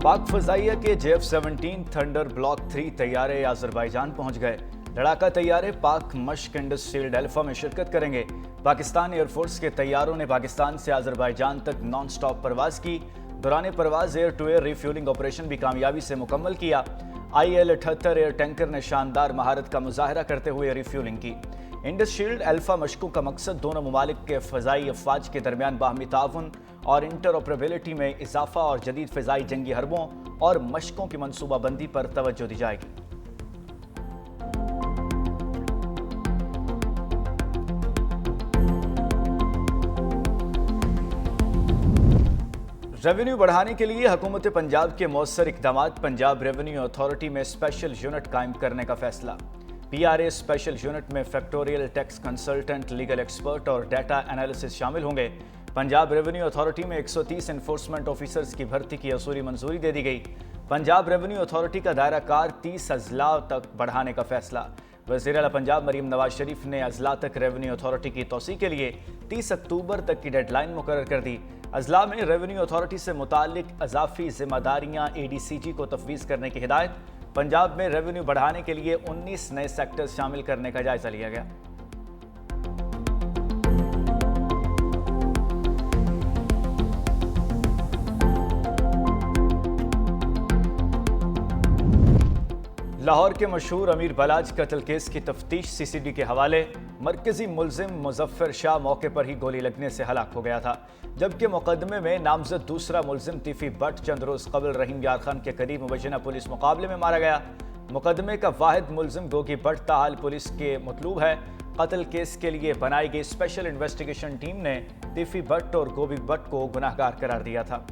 पाक फजाइया के JF-17 thunder block 3 तैयारे आज़रबाईजान पहुंच गए। लड़ाका तैयारे पाक मश्क इंडस्ट्रियल एल्फा में शिरकत करेंगे। पाकिस्तान एयरफोर्स के तैयारों ने पाकिस्तान से आज़रबाईजान तक नॉन स्टॉप परवाज की। दौरान परवाज air to air refuelling operation भी कामयाबी से मुकम्मल किया। IL-78 एयर टैंकर ने शानदार महारत का मुजाहरा करते हुए रिफ्यूलिंग की। इंडस्ट्रियल एल्फा मशकों का मकसद दोनों ममालिक के फ़ज़ाई अफवाज के दरमियान बाहमी ताउन और इंटरऑपरेबिलिटी में इजाफा और जदीद फ़ज़ाई जंगी हरबों और मशकों की मनसूबाबंदी पर तवज्जो दी जाएगी। रेवेन्यू बढ़ाने के लिए हुकूमत पंजाब के मौसर इक़दामात। पंजाब रेवेन्यू अथॉरिटी में स्पेशल यूनिट कायम करने का फैसला। PRA स्पेशल यूनिट में factorial tax consultant, legal expert और डाटा एनालिसिस शामिल होंगे। पंजाब रेवेन्यू अथॉरिटी में 130 एनफोर्समेंट ऑफिसर्स की भर्ती की असूली मंजूरी दे दी गई। पंजाब रेवेन्यू अथॉरिटी का दायरा कार 30 अजला तक बढ़ाने का फैसला। वज़ीर आला पंजाब मरीम नवाज शरीफ ने अजला तक रेवेन्यू अथॉरिटी की तोसी के लिए 30 अक्टूबर तक की डेडलाइन मुकर्रर कर दी। अजला में रेवेन्यू अथॉरिटी से मुतालिक अजाफी जिम्मेदारियां ADCG को तफवीज़ करने की हिदायत। पंजाब में रेवेन्यू बढ़ाने के लिए 19 नए सेक्टर्स शामिल करने का जायजा लिया गया। लाहौर के मशहूर अमीर बलाज कत्ल केस की तफ्तीश CCD के हवाले। मरकजी मुलजिम मुजफ्फर शाह मौके पर ही गोली लगने से हलाक हो गया था, जबकि मुकदमे में नामजद दूसरा मुलजिम तीफी भट्ट चंद रोज कबल रहीम यार खान के करीब मुबैना पुलिस मुकाबले में मारा गया। मुकदमे का वाहिद मुलजिम गोगी भट्ट ताहाल पुलिस के मतलूब है। कत्ल केस के लिए बनाई गई स्पेशल इन्वेस्टिगेशन टीम ने तीफी भट्ट और गोगी भट्ट को गुनाहगार करार दिया था।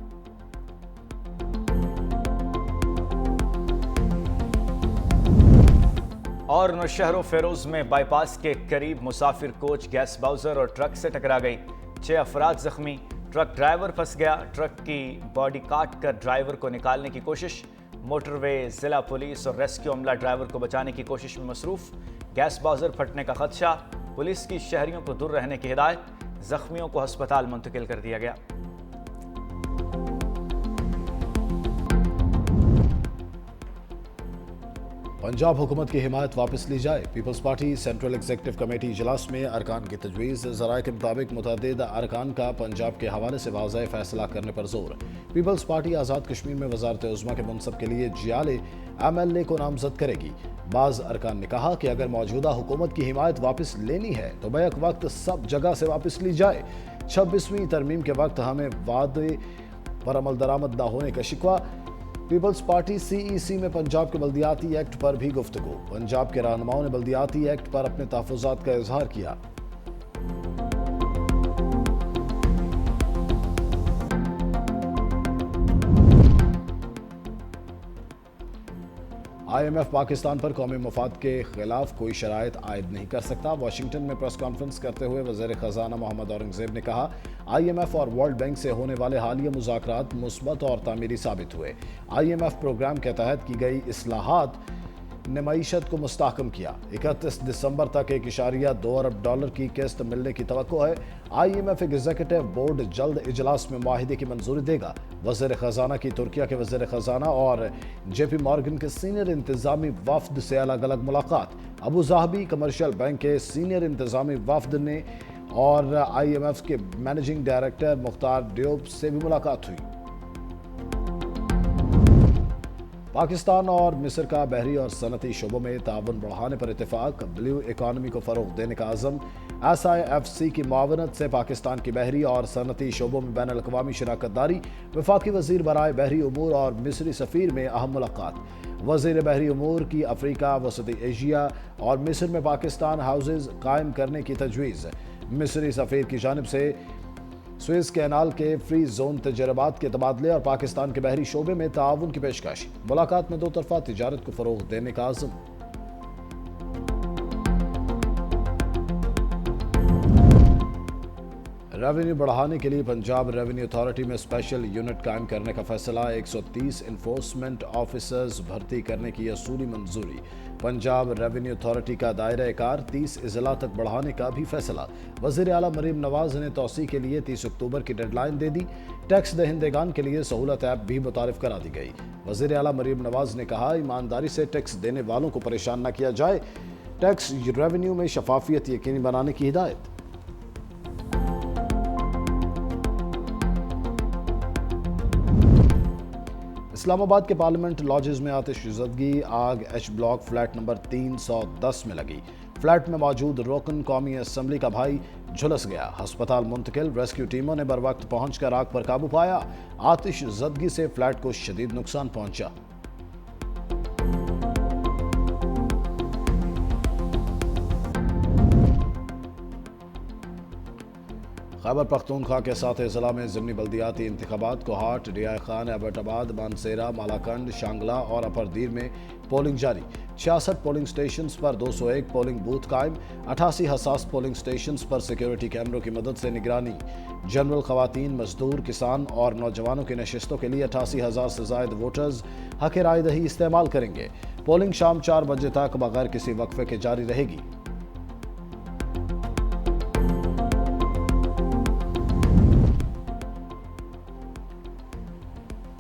और नौशहर फेरोज में बाईपास के करीब मुसाफिर कोच गैस बाउजर और ट्रक से टकरा गई। 6 अफराद जख्मी। ट्रक ड्राइवर फंस गया। ट्रक की बॉडी काट कर ड्राइवर को निकालने की कोशिश। मोटरवे, जिला पुलिस और रेस्क्यू अमला ड्राइवर को बचाने की कोशिश में मसरूफ। गैस बाउजर फटने का खदशा। पुलिस की शहरियों को दूर रहने की हिदायत। जख्मियों को अस्पताल मुंतकिल कर दिया गया। पंजाब हुकूमत की हिमायत वापस ली जाए। Peoples Party central executive committee इजलास में अरकान की तजवीज़। ज़राए के मुताबिक मुतअद्दिद अरकान का पंजाब के हवाले से वाज़ेह फैसला करने पर जोर। पीपल्स पार्टी आज़ाद कश्मीर में वज़ारत उज़्मा के मनसब के लिए जियाले MLA को नामजद करेगी। बाज़ अरकान ने कहा कि अगर मौजूदा हुकूमत की हिमायत वापस लेनी है तो बैक वक्त सब जगह से वापस ली जाए। 26वीं तरमीम के वक्त हमें वादे पर अमल दरामद न होने का शिकवा। पीपल्स पार्टी CEC में पंजाब के बल्दियाती एक्ट पर भी गुफ्तगू। पंजाब के रहनुमाओं ने बल्दियाती एक्ट पर अपने तहफ़्फ़ुज़ात का इजहार किया। IMF पाकिस्तान पर कौमी मफाद के खिलाफ कोई शराइत आयद नहीं कर सकता। वाशिंगटन में प्रेस कॉन्फ्रेंस करते हुए वज़ीर ख़ज़ाना मोहम्मद औरंगज़ेब ने कहा, IMF और वर्ल्ड बैंक से होने वाले हालिया मुज़ाकरात मुस्बत और तामीरी साबित हुए। IMF प्रोग्राम के तहत की गई इस्लाहात ने मईशत को मुस्तहकम किया। 31 दिसंबर तक $1.2 अरब की किस्त मिलने की तवक्को है। IMF एग्जीक्यूटिव बोर्ड जल्द इजलास में मुआहिदे की मंजूरी देगा। वज़ीर ख़ज़ाना की तुर्किया के वज़ीर ख़ज़ाना और JP मॉर्गन के सीनियर इंतज़ामी वफ़द से अलग अलग मुलाकात। अबू ज़ाहबी कमर्शियल बैंक के सीनियर इंतज़ामी वफ़द ने और IMF के मैनेजिंग डायरेक्टर मुख्तार डियोब से भी मुलाकात हुई। पाकिस्तान और मिस्र का बहरी और सनती शोबों में ताउन बढ़ाने पर इत्तेफाक। ब्लू इकॉनमी को फ़रोग़ देने का अज़म। SIFC की मुआवनत से पाकिस्तान की बहरी और सनती शोबों में बैन अल-अक़वामी शराकत दारी। वफाकी वज़ीर बराए बहरी उमूर और मिस्री सफ़ीर में अहम मुलाकात। वज़ीर बहरी उमूर की अफ्रीका, वसती एशिया और मिस्र में पाकिस्तान हाउसेज़ कायम करने की तजवीज़। मिस्री सफ़ीर की जानिब से स्वेज़ कैनाल के फ्री जोन तजर्बात के तबादले और पाकिस्तान के बहरी शोबे में ताउन की पेशकश। मुलाकात में दो तरफा तिजारत को फ़रोग़ देने का आज़म। रेवेन्यू बढ़ाने के लिए पंजाब रेवेन्यू अथॉरिटी में स्पेशल यूनिट कायम करने का फैसला। 130 इन्फोर्समेंट ऑफिसर्स भर्ती करने की असूली मंजूरी। पंजाब रेवेन्यू अथॉरिटी का दायरा कार 30 अजला तक बढ़ाने का भी फैसला। वज़ीर आला मरीम नवाज ने तौसी के लिए 30 अक्टूबर की डेडलाइन दे दी। टैक्स दहिंदेगान के लिए सहूलत ऐप भी मुतारिफ करा दी गई। वज़ीर आला मरीम नवाज ने कहा, ईमानदारी से टैक्स देने वालों को परेशान न किया जाए। टैक्स रेवेन्यू में शफाफियत यकीनी बनाने की हिदायत। इस्लामाबाद के पार्लियामेंट लॉजेस में आतिशज़दगी। आग एच ब्लॉक फ्लैट नंबर 310 में लगी। फ्लैट में मौजूद रुकन कौमी असम्बली का भाई झुलस गया। अस्पताल मुंतकिल। रेस्क्यू टीमों ने बर वक्त पहुंचकर आग पर काबू पाया। आतिशज़दगी से फ्लैट को शदीद नुकसान पहुंचा। खैबर पख्तूनख्वा के 7 अजला में ज़िमनी बल्दियाती इंतखाबात को हाट, रियाय खान, एबटाबाद, मानसेरा, मालाकंड, शांगला और अपरदीर में पोलिंग जारी। 66 पोलिंग स्टेशन पर 201 पोलिंग बूथ कायम। 88 हसास पोलिंग स्टेशन पर सिक्योरिटी कैमरों की मदद से निगरानी। जनरल, खवातीन, मजदूर, किसान और नौजवानों की नशिस्तों के लिए 88,000 से जायद वोटर्स हक राय दही इस्तेमाल करेंगे। पोलिंग शाम 4 बजे तक बगैर किसी वक्फे के जारी रहेगी।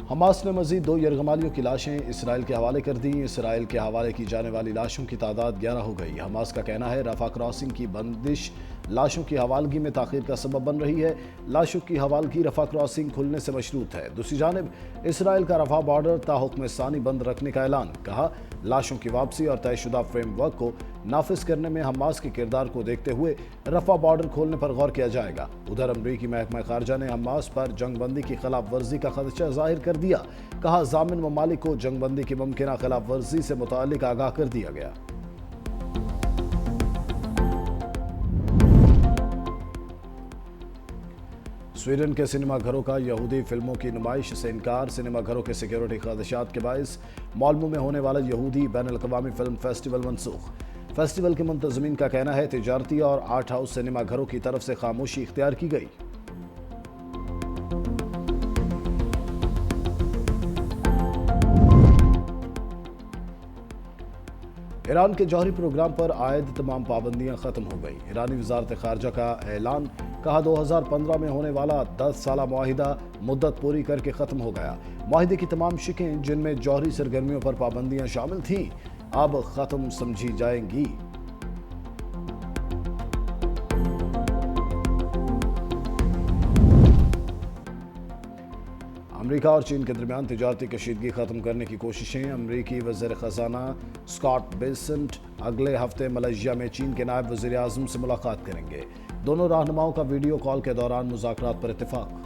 हमास ने मजीद 2 यरगमालियों की लाशें इसराइल के हवाले कर दी। इसराइल के हवाले की जाने वाली लाशों की तादाद 11 हो गई। हमास का कहना है, रफा क्रॉसिंग की बंदिश लाशों की हवालगी में ताखीर का सबब बन रही है। लाशों की हवालगी रफा क्रॉसिंग खुलने से मशरूत है। दूसरी जानिब इसराइल का रफा बॉर्डर ताहुक्म सानी बंद रखने का ऐलान। कहा, लाशों की वापसी और तयशुदा फ्रेमवर्क को नाफिज करने में हमास के किरदार को देखते हुए रफा बॉर्डर खोलने पर गौर किया जाएगा। उधर अमरीकी महकमा खारजा ने हमास पर जंगबंदी की खिलाफ वर्जी का खदशा जाहिर कर दिया। कहा, जामिन ममालिक को जंगबंदी की मुमकिन खिलाफ वर्जी से मुतालिक आगाह कर दिया गया। स्वीडन के सिनेमा घरों का यहूदी फिल्मों की नुमाइश से इनकार। सिनेमा घरों के सिक्योरिटी खदशात के बायस माल्मो में होने वाला यहूदी बैन अल-अक़वामी फिल्म फेस्टिवल मनसूख। फेस्टिवल के मुंतज़मीन का कहना है, तिजारती और आर्ट हाउस सिनेमा घरों की तरफ से खामोशी इख्तियार की गई। ईरान के जौहरी प्रोग्राम पर आयद तमाम पाबंदियां खत्म हो गई। ईरानी वजारत खारजा का ऐलान। कहा, 2015 में होने वाला 10 साला मुआहिदा मुद्दत पूरी करके खत्म हो गया। मुआहिदे की तमाम शिकें जिनमें जौहरी सरगर्मियों पर पाबंदियां शामिल थीं अब खत्म समझी जाएंगी। अमेरिका और चीन के दरमियान तिजारती कशीदगी खत्म करने की कोशिशें। अमेरिकी वज़ीर ख़ज़ाना स्कॉट बेसेंट अगले हफ्ते मलेशिया में चीन के नायब वज़ीर आज़म से मुलाकात करेंगे। दोनों रहनुमाओं का वीडियो कॉल के दौरान मुज़ाकरात पर इत्तेफाक।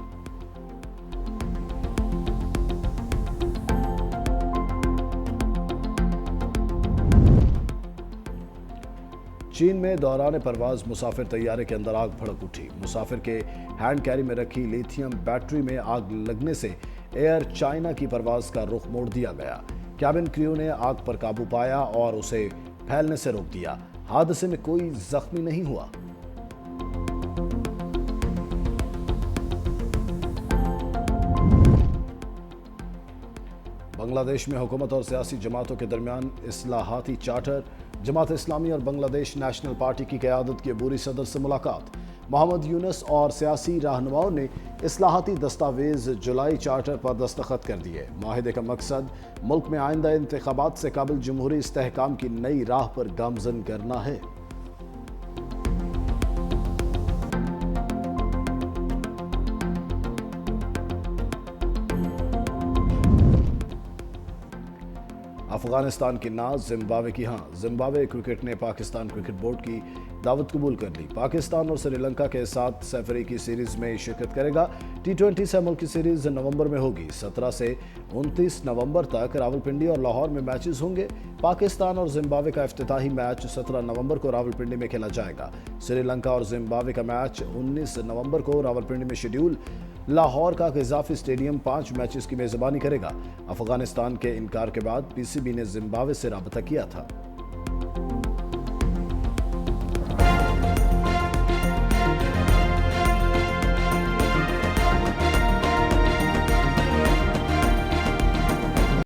चीन में दौरान परवाज मुसाफिर तैयारे के अंदर आग भड़क उठी। मुसाफिर के हैंड कैरी में रखी लिथियम बैटरी में आग लगने से एयर चाइना की परवाज का रुख मोड़ दिया गया। कैबिन क्रू ने आग पर काबू पाया और उसे फैलने से रोक दिया। हादसे में कोई जख्मी नहीं हुआ। बांग्लादेश में हुकूमत और सियासी जमातों के दरमियान इस्लाहाती चार्टर। जमात इस्लामी और बांग्लादेश नेशनल पार्टी की क़यादत के अबूरी सदर से मुलाकात। मोहम्मद यूनुस और सियासी रहनुमाओं ने इस्लाहाती दस्तावेज जुलाई चार्टर पर दस्तखत कर दिए। माहिदे का मकसद मुल्क में आइंदा इंतखाबात से काबिल जमहूरी इस्तेहकाम की नई राह पर गामजन करना है। अफगानिस्तान की ना, जिम्बाब्वे की हाँ। जिम्बाब्वे क्रिकेट ने पाकिस्तान क्रिकेट बोर्ड की दावत कबूल कर ली। पाकिस्तान और श्रीलंका के साथ सफरी की सीरीज में शिरकत करेगा। T20 से मुल्क की सीरीज नवंबर में होगी। 17 से 29 नवंबर तक रावलपिंडी और लाहौर में मैचेस होंगे। पाकिस्तान और जिम्बाब्वे का इफ्तिताही मैच 17 नवंबर को रावलपिंडी में खेला जाएगा। श्रीलंका और जिम्बाब्वे का मैच 19 नवंबर को रावलपिंडी में शेड्यूल। लाहौर का क़ज़ाफ़ी स्टेडियम 5 मैचेस की मेज़बानी करेगा। अफगानिस्तान के इनकार के बाद PCB ने जिम्बाब्वे से राबता किया था।